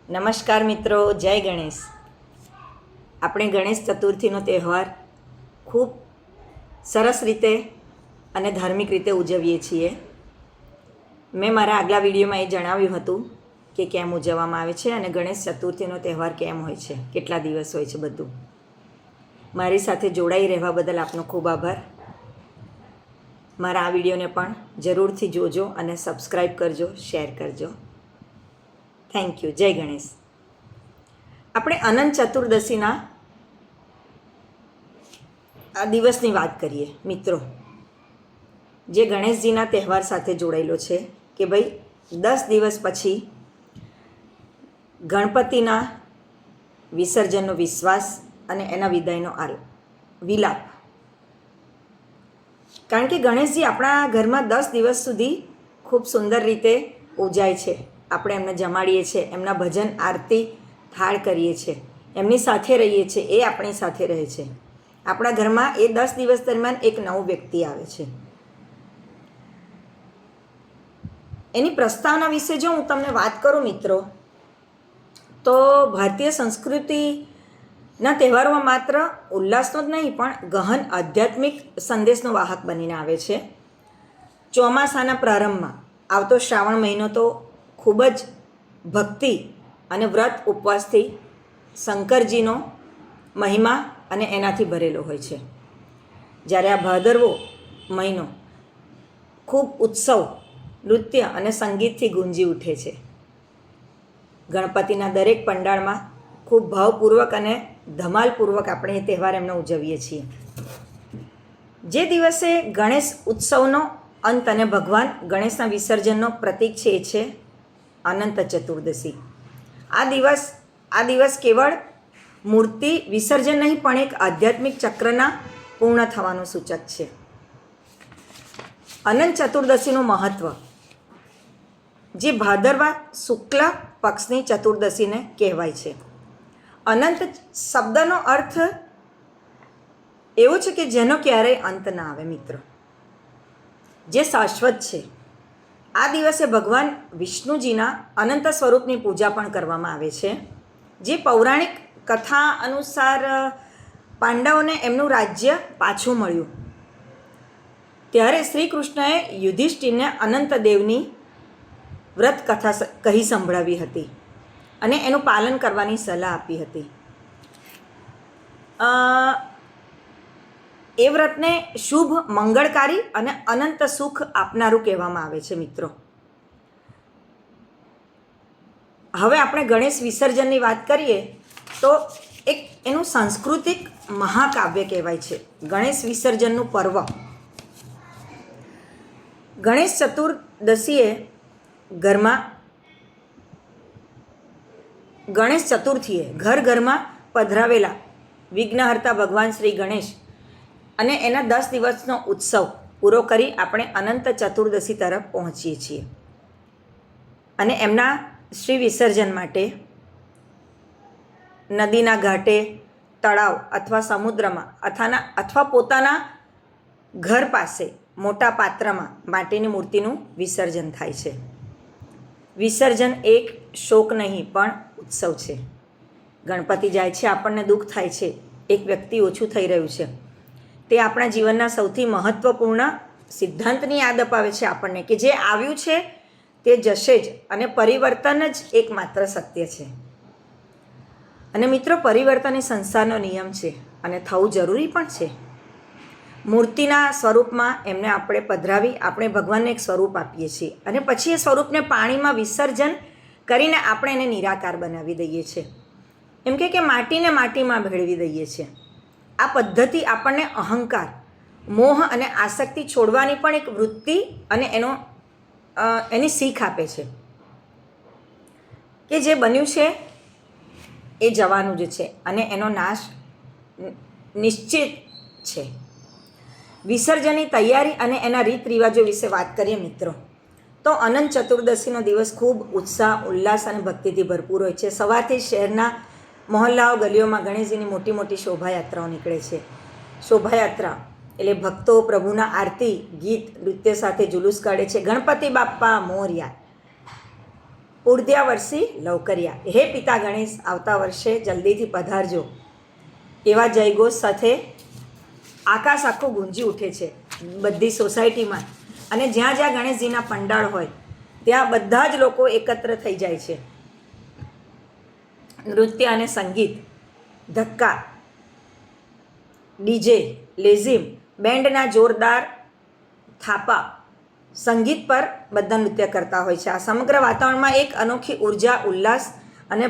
નમસ્કાર મિત્રો, જય ગણેશ. આપણે ગણેશ ચતુર્થીનો તહેવાર ખૂબ સરસ રીતે અને ધાર્મિક રીતે ઉજવીએ છીએ. મેં મારા આગલા વિડીયોમાં એ જણાવ્યું હતું કે કેમ ઉજવવામાં આવે છે અને ગણેશ ચતુર્થીનો તહેવાર કેમ હોય છે, કેટલા દિવસ હોય છે બધું. મારી સાથે જોડાઈ રહેવા બદલ આપનો ખૂબ આભાર. મારા આ વિડીયોને પણ જરૂરથી જોજો અને સબસ્ક્રાઈબ કરજો, શેર કરજો. Thank you. જય ગણેશ. આપણે અનંત ચતુર્દશીના આ દિવસની વાત કરીએ મિત્રો, જે ગણેશજીના તહેવાર સાથે જોડાયેલો છે કે ભાઈ 10 દિવસ પછી ગણપતિના વિસર્જનનો વિશ્વાસ અને એના વિદાયનો વિલાપ. કારણ કે ગણેશજી આપણા ઘરમાં 10 દિવસ સુધી ખૂબ સુંદર રીતે ઉજાય છે. આપણે એમને જમાડીએ છીએ, એમના ભજન આરતી થાળ કરીએ છીએ, એમની સાથે રહીએ છીએ, એ આપણી સાથે રહે છે. આપણા ઘરમાં એ 10 દિવસ દરમિયાન એક નવું વ્યક્તિ આવે છે. એની પ્રસ્તાવના વિશે જો હું તમને વાત કરું મિત્રો, તો ભારતીય સંસ્કૃતિના તહેવારોમાં માત્ર ઉલ્લાસનો જ નહીં પણ ગહન આધ્યાત્મિક સંદેશનો વાહક બનીને આવે છે. ચોમાસાના પ્રારંભમાં આવતો શ્રાવણ મહિનો તો ખૂબ જ ભક્તિ અને વ્રત ઉપવાસથી શંકરજીનો મહિમા અને એનાથી ભરેલો હોય છે. જ્યારે આ ભાદરવો મહિનો ખૂબ ઉત્સવ, નૃત્ય અને સંગીતથી ગુંજી ઉઠે છે. ગણપતિના દરેક પંડાળમાં ખૂબ ભાવપૂર્વક અને ધમાલપૂર્વક આપણે એ તહેવાર એમનો ઉજવીએ છીએ. જે દિવસે ગણેશ ઉત્સવનો અંત અને ભગવાન ગણેશના વિસર્જનનો પ્રતીક છે એ છે અનંત ચતુર્દશી. આ દિવસ કેવળ મૂર્તિ વિસર્જન નહીં પણ એક આધ્યાત્મિક ચક્રના પૂર્ણ થવાનું સૂચક છે. અનંત ચતુર્દશીનું મહત્ત્વ, જે ભાદરવા શુક્લ પક્ષની ચતુર્દશીને કહેવાય છે. અનંત શબ્દનો અર્થ એવો છે કે જેનો ક્યારેય અંત ના આવે મિત્રો, જે શાશ્વત છે. આ દિવસે ભગવાન વિષ્ણુજીના અનંત સ્વરૂપની પૂજા પણ કરવામાં આવે છે. જે પૌરાણિક કથા અનુસાર પાંડવોને એમનું રાજ્ય પાછું મળ્યું ત્યારે શ્રી કૃષ્ણએ યુધિષ્ઠિરને અનંત દેવની વ્રત કથા કહી સંભળાવી હતી અને એનું પાલન કરવાની સલાહ આપી હતી. એ વ્રતને શુભ, મંગળકારી અને અનંત સુખ આપનારું કહેવામાં આવે છે મિત્રો. હવે આપણે ગણેશ વિસર્જનની વાત કરીએ તો એક એનું સાંસ્કૃતિક મહાકાવ્ય કહેવાય છે ગણેશ વિસર્જનનું પર્વ. ગણેશ ચતુર્દશીએ ગણેશ ચતુર્થીએ ઘર ઘરમાં પધરાવેલા વિઘ્નહર્તા ભગવાન શ્રી ગણેશ અને એના 10 દિવસનો ઉત્સવ પૂરો કરી આપણે અનંત ચતુર્દશી તરફ પહોંચીએ છીએ. અને એમના શ્રી વિસર્જન માટે નદીના ઘાટે, તળાવ અથવા સમુદ્રમાં અથવા પોતાના ઘર પાસે મોટા પાત્રમાં માટીની મૂર્તિનું વિસર્જન થાય છે. વિસર્જન એક શોક નહીં પણ ઉત્સવ છે. ગણપતિ જાય છે, આપણને દુઃખ થાય છે, એક વ્યક્તિ ઓછું થઈ રહ્યું છે. તે આપણા જીવનના સૌથી મહત્ત્વપૂર્ણ સિદ્ધાંતની યાદ અપાવે છે આપણને કે જે આવ્યું છે તે જશે જ અને પરિવર્તન જ એકમાત્ર સત્ય છે. અને મિત્રો, પરિવર્તન એ સંસારનો નિયમ છે અને થવું જરૂરી પણ છે. મૂર્તિના સ્વરૂપમાં એમને આપણે પધરાવી આપણે ભગવાનને એક સ્વરૂપ આપીએ છીએ અને પછી એ સ્વરૂપને પાણીમાં વિસર્જન કરીને આપણે એને નિરાકાર બનાવી દઈએ છીએ. એમ કે માટીને માટીમાં ભેળવી દઈએ છીએ. આ પદ્ધતિ આપણને અહંકાર, મોહ અને આસક્તિ છોડવાની પણ એક વૃત્તિ અને એની શીખ આપે છે કે જે બન્યું છે એ જવાનું જ છે અને એનો નાશ નિશ્ચિત છે. વિસર્જનની તૈયારી અને એના રીત રિવાજો વિશે વાત કરીએ મિત્રો, તો અનંત ચતુર્દશીનો દિવસ ખૂબ ઉત્સાહ, ઉલ્લાસ અને ભક્તિથી ભરપૂર હોય છે. સવારથી શહેરના મહોલ્લાઓ, ગલીઓમાં ગણેશજીની મોટી મોટી શોભાયાત્રાઓ નીકળે છે. શોભાયાત્રા એટલે ભક્તો પ્રભુના આરતી, ગીત, નૃત્ય સાથે જુલુસ કાઢે છે. ગણપતિ બાપ્પા મોરયા. ઉર્ધ્યા વર્ષી લવકરિયા. હે પિતા ગણેશ, આવતા વર્ષે જલ્દીથી પધારજો. એવા જયઘોષ સાથે આકાશ આખું ગુંજી ઉઠે છે બધી સોસાયટીમાં. અને જ્યાં જ્યાં ગણેશજીના પંડાળ હોય ત્યાં બધા જ લોકો એકત્ર થઈ જાય છે. નૃત્ય અને સંગીત, ધક્કા, ડીજે, લેઝિમ, બેન્ડના જોરદાર થાપા, સંગીત પર બધા નૃત્ય કરતા હોય છે. આ સમગ્ર વાતાવરણમાં એક અનોખી ઉર્જા, ઉલ્લાસ અને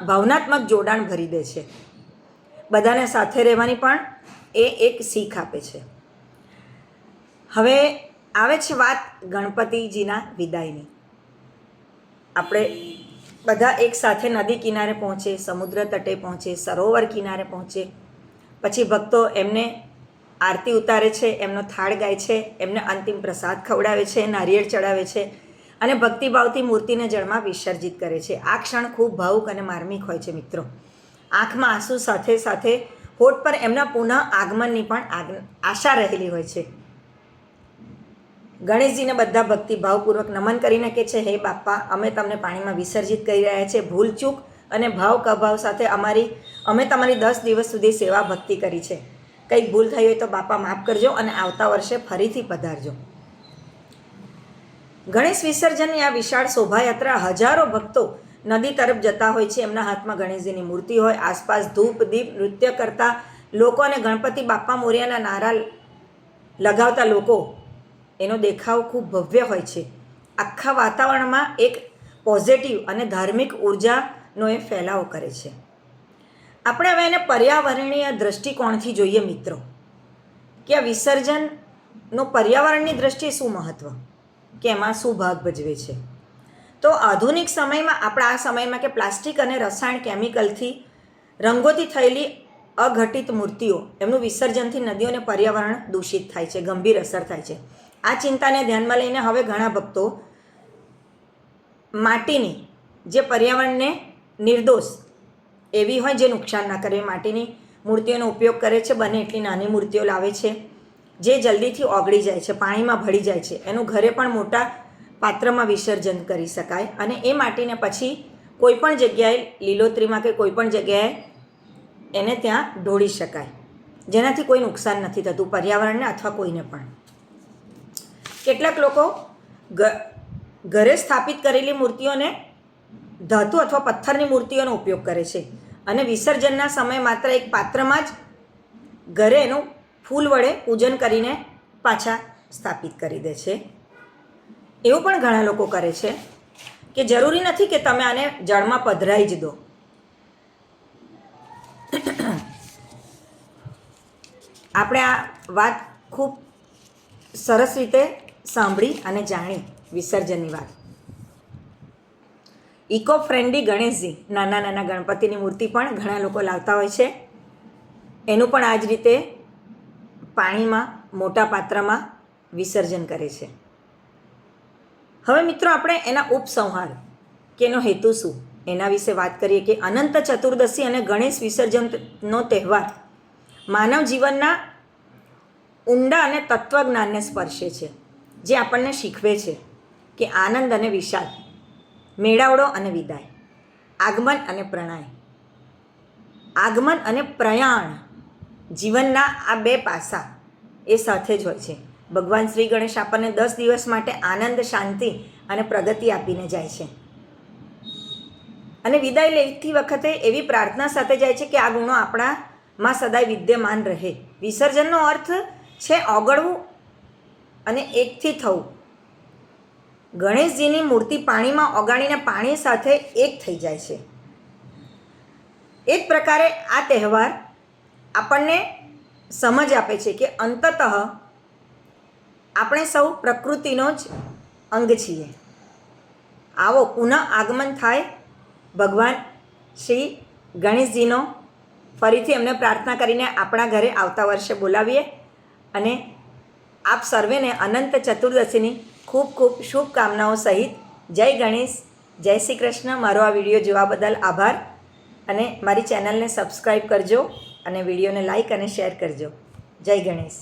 ભાવનાત્મક જોડાણ ભરી દે છે. બધાને સાથે રહેવાની પણ એ એક શીખ આપે છે. હવે આવે છે વાત ગણપતિજીના વિદાયની. આપણે બધા એક સાથે નદી કિનારે પહોંચે, સમુદ્ર તટે પહોંચે, સરોવર કિનારે પહોંચે. પછી ભક્તો એમને આરતી ઉતારે છે, એમનો થાળ ગાય છે, એમને અંતિમ પ્રસાદ ખવડાવે છે, નારિયેળ ચડાવે છે અને ભક્તિભાવથી મૂર્તિને જળમાં વિસર્જિત કરે છે. આ ક્ષણ ખૂબ ભાવુક અને માર્મિક હોય છે મિત્રો. આંખમાં આંસુ સાથે સાથે હોઠ પર એમના પુનઃ આગમનની પણ આશા રહેલી હોય છે. ગણેશજીને બધા ભક્તિભાવપૂર્વક નમન કરીને કહે છે, હે બાપા, અમે તમને પાણીમાં વિસર્જિત કરી રહ્યા છીએ. ભૂલચૂક અને ભાવ કભાવ સાથે અમે તમારી 10 દિવસ સુધી સેવા ભક્તિ કરી છે. કંઈક ભૂલ થઈ હોય તો બાપા માફ કરજો અને આવતા વર્ષે ફરીથી પધારજો. ગણેશ વિસર્જનની આ વિશાળ શોભાયાત્રા હજારો ભક્તો નદી તરફ જતા હોય છે. એમના હાથમાં ગણેશજીની મૂર્તિ હોય, આસપાસ ધૂપ દીપ નૃત્ય કરતા લોકો અને ગણપતિ બાપ્પા મોર્યાના નારા લગાવતા લોકો. એનો દેખાવ ખૂબ ભવ્ય હોય છે. આખા વાતાવરણમાં એક પોઝિટિવ અને ધાર્મિક ઉર્જાનો એ ફેલાવો કરે છે. આપણે હવે એને પર્યાવરણીય દૃષ્ટિકોણથી જોઈએ મિત્રો, કે આ વિસર્જનનો પર્યાવરણની દૃષ્ટિએ શું મહત્ત્વ, કે એમાં શું ભાગ ભજવે છે. તો આધુનિક સમયમાં, આપણા આ સમયમાં, કે પ્લાસ્ટિક અને રસાયણ કેમિકલથી રંગોથી થયેલી અઘટિત મૂર્તિઓ, એમનું વિસર્જનથી નદીઓ અને પર્યાવરણ દૂષિત થાય છે, ગંભીર અસર થાય છે. આ ચિંતાને ધ્યાનમાં લઈને હવે ઘણા ભક્તો માટીની, જે પર્યાવરણને નિર્દોષ એવી હોય, જે નુકસાન ના કરે, માટીની મૂર્તિઓનો ઉપયોગ કરે છે. બને એટલી નાની મૂર્તિઓ લાવે છે જે જલ્દીથી ઓગળી જાય છે, પાણીમાં ભળી જાય છે. એનું ઘરે પણ મોટા પાત્રમાં વિસર્જન કરી શકાય અને એ માટીને પછી કોઈ પણ જગ્યાએ લીલોતરીમાં કે કોઈ પણ જગ્યાએ એને ત્યાં ઢોળી શકાય, જેનાથી કોઈ નુકસાન નથી થતું પર્યાવરણને અથવા કોઈને પણ. કેટલાક લોકો ઘરે સ્થાપિત કરેલી મૂર્તિઓને ધાતુ અથવા પથ્થરની મૂર્તિઓનો ઉપયોગ કરે છે અને વિસર્જનના સમયે માત્ર એક પાત્રમાં જ ઘરે એનું ફૂલ વડે પૂજન કરીને પાછા સ્થાપિત કરી દે છે. એવું પણ ઘણા લોકો કરે છે કે જરૂરી નથી કે તમે આને જળમાં પધરાવી જ દો. આપણે આ વાત ખૂબ સરસ રીતે સાંભળી અને જાણી વિસર્જનની વાત. ઇકો ફ્રેન્ડલી ગણેશજી, નાના નાના ગણપતિની મૂર્તિ પણ ઘણા લોકો લાવતા હોય છે. એનું પણ આ જ રીતે પાણીમાં મોટા પાત્રમાં વિસર્જન કરે છે. હવે મિત્રો આપણે એના ઉપસંહાર કે એનો હેતુ શું એના વિશે વાત કરીએ. કે અનંત ચતુર્દશી અને ગણેશ વિસર્જનનો તહેવાર માનવ જીવનના ઊંડા અને તત્વજ્ઞાનને સ્પર્શે છે, જે આપણને શીખવે છે કે આનંદ અને વિષાદ, મેળાવડો અને વિદાય, આગમન અને પ્રણય, આગમન અને પ્રયાણ, જીવનના આ બે પાસા એ સાથે જ હોય છે. ભગવાન શ્રી ગણેશ આપણને 10 દિવસ માટે આનંદ, શાંતિ અને પ્રગતિ આપીને જાય છે અને વિદાય લેતી વખતે એવી પ્રાર્થના સાથે જાય છે કે આ ગુણો આપણામાં સદાય વિદ્યમાન રહે. વિસર્જનનો અર્થ છે ઓગળવું અને એકથી થવું. ગણેશજીની મૂર્તિ પાણીમાં ઓગાળીને પાણી સાથે એક થઈ જાય છે. એ જ પ્રકારે આ તહેવાર આપણને સમજ આપે છે કે અંતતઃ આપણે સૌ પ્રકૃતિનો જ અંગ છીએ. આવો પુનઃ આગમન થાય ભગવાન શ્રી ગણેશજીનો. ફરીથી એમને પ્રાર્થના કરીને આપણા ઘરે આવતા વર્ષે બોલાવીએ અને આપ સર્વેને અનંત ચતુર્દશીની ખૂબ ખૂબ શુભકામનાઓ સહિત જય ગણેશ, જય શ્રી કૃષ્ણ. મારો આ વિડીયો જોવા બદલ આભાર અને મારી ચેનલને સબસ્ક્રાઈબ કરજો અને વિડીયોને લાઈક અને શેર કરજો. જય ગણેશ.